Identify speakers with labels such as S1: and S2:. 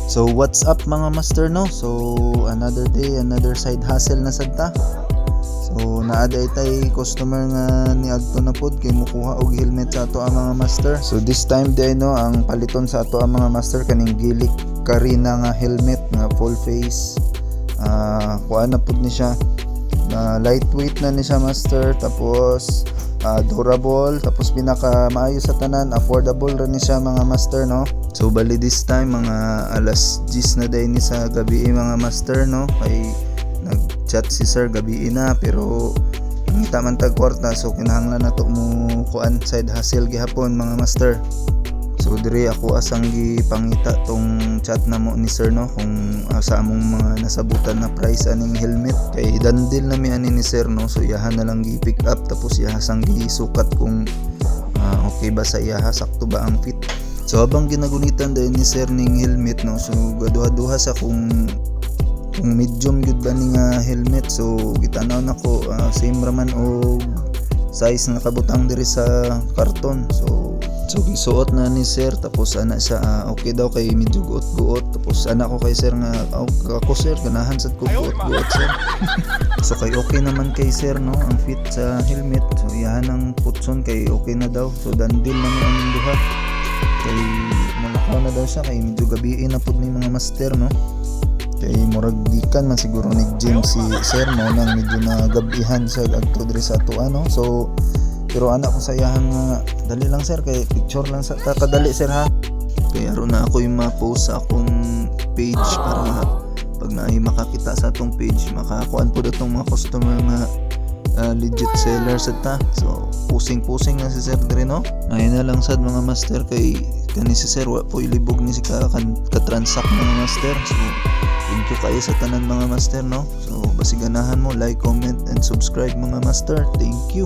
S1: So what's up mga master no? So another day, another side hustle na sadta. So naaday tay customer nga ni adto na pod kay mukuha og helmet sa ato ang mga master. So this time day no, ang paliton sa ato ang mga master kaning Gilik Karina nga helmet nga full face. Kuha na pod ni siya. Lightweight na ni siya master, tapos durable, tapos pinaka maayo sa tanan, affordable rin ni siya mga master no. So bali this time mga alas 10 na day ni sa gabi mga master no, kay nag-chat si sir gabi na pero ngita man tag kwarta, so kinahanglan na to mo kuan side hustle gihapon mga master. So diri ako asang gipangita tong chat na mo ni sir no, kung sa among mga nasabutan na price aning helmet, kay dandil na mi ani ni sir no. So iyahan na lang gi-pick up, tapos iyaha sang gisukat kung okay ba sa iyaha, sakto ba ang fit. So habang ginagunitan dahil ni sir ning helmet no, so gaduha-duha sa kung medium gyud ba ning helmet. So gitanaw nako same raman og size na kabutang diri sa karton. So gisuot na ni sir, tapos ana siya okay daw kay medyo guot-guot, tapos ana ko kay sir nga ako sir ganahan sad ko guot-guot sir. So kay okay naman kay sir no ang fit sa helmet, so iyahan ang putson kay okay na daw. So dandil na mi ang duha kay malakaw na daw siya, kay medyo gabiin na pud ni mga master no. Kay murag gikan man siguro ni gym si sir mo nang medyo nagabihan sa adto diri sa ato ano. So pero anak ko sayahan nga dali lang sir, kay picture lang sa kadali sir ha. Kaya aron na ako yung ma-post sa akong page para pag naay makakita sa atong page makakuan po datong mga customer nga legit seller sad ta. So pusing na si sir dire no. Ayun na lang sad mga master, kay kani si sir wa po ilibog ni si ka-transact mga master. So thank you kayo sa tanan mga master no. So basi ganahan mo like, comment and subscribe mga master. Thank you.